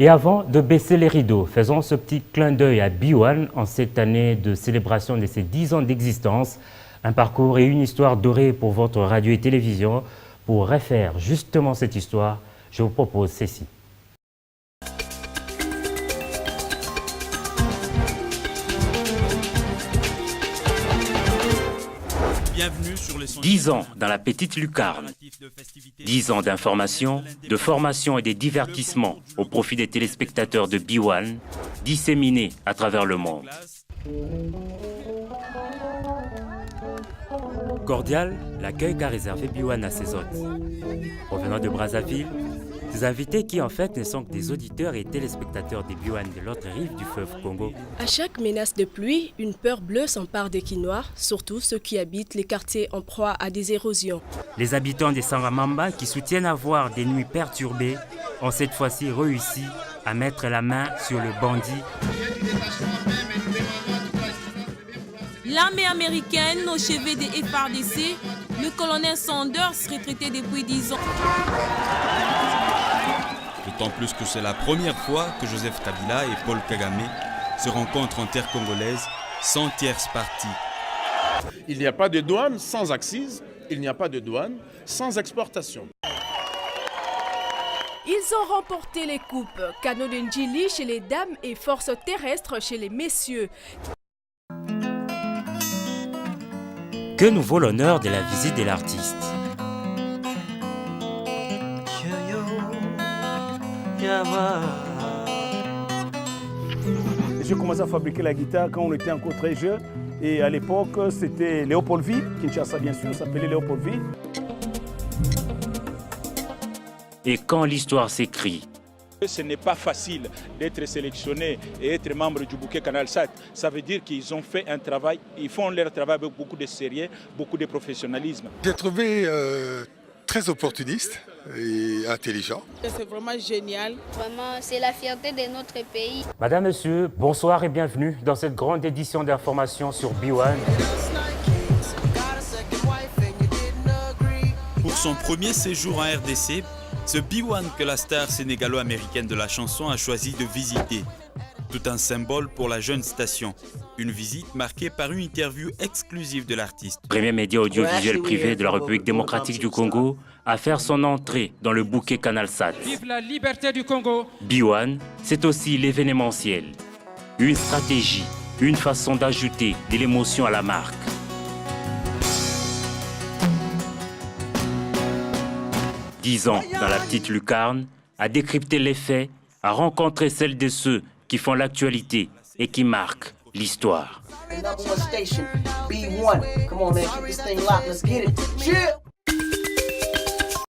Et avant de baisser les rideaux, faisons ce petit clin d'œil à B1 en cette année de célébration de ses 10 ans d'existence. Un parcours et une histoire dorée pour votre radio et télévision. Pour refaire justement cette histoire, je vous propose ceci. Bienvenue sur les 10 ans dans la petite lucarne. 10 ans d'information, de formation et de divertissement au profit des téléspectateurs de B1, disséminés à travers le monde. Cordial, l'accueil qu'a réservé B1 à ses hôtes. Provenant de Brazzaville, des invités qui en fait ne sont que des auditeurs et téléspectateurs des B1 de l'autre rive du fleuve Congo. À chaque menace de pluie, une peur bleue s'empare des Quinois, surtout ceux qui habitent les quartiers en proie à des érosions. Les habitants des Sangamamba qui soutiennent avoir des nuits perturbées ont cette fois-ci réussi à mettre la main sur le bandit. L'armée américaine au chevet des FARDC, le colonel Sanders retraité depuis 10 ans. D'autant plus que c'est la première fois que Joseph Kabila et Paul Kagame se rencontrent en terre congolaise sans tierce partie. Il n'y a pas de douane sans accise, il n'y a pas de douane sans exportation. Ils ont remporté les coupes, canot de Ndjili chez les dames et force terrestre chez les messieurs. Que nous vaut l'honneur de la visite de l'artiste? J'ai commencé à fabriquer la guitare quand on était encore très jeune. Et à l'époque, c'était Léopold V, Kinshasa bien sûr, s'appelait Léopold V. Et quand l'histoire s'écrit, ce n'est pas facile d'être sélectionné et être membre du bouquet Canal 7. Ça veut dire qu'ils ont fait un travail, ils font leur travail avec beaucoup de sérieux, beaucoup de professionnalisme. J'ai trouvé très opportuniste et intelligent. C'est vraiment génial. Vraiment, c'est la fierté de notre pays. Madame, Monsieur, bonsoir et bienvenue dans cette grande édition d'information sur B1. Pour son premier séjour en RDC, ce B1 que la star sénégalo-américaine de la chanson a choisi de visiter. Tout un symbole pour la jeune station. Une visite marquée par une interview exclusive de l'artiste. Premier média audiovisuel privé de la République démocratique du Congo à faire son entrée dans le bouquet Canal Sat. Vive la liberté du Congo. B1, c'est aussi l'événementiel. Une stratégie, une façon d'ajouter de l'émotion à la marque. « 10 ans dans la petite lucarne, à décrypter les faits, à rencontrer celles de ceux qui font l'actualité et qui marquent l'histoire. »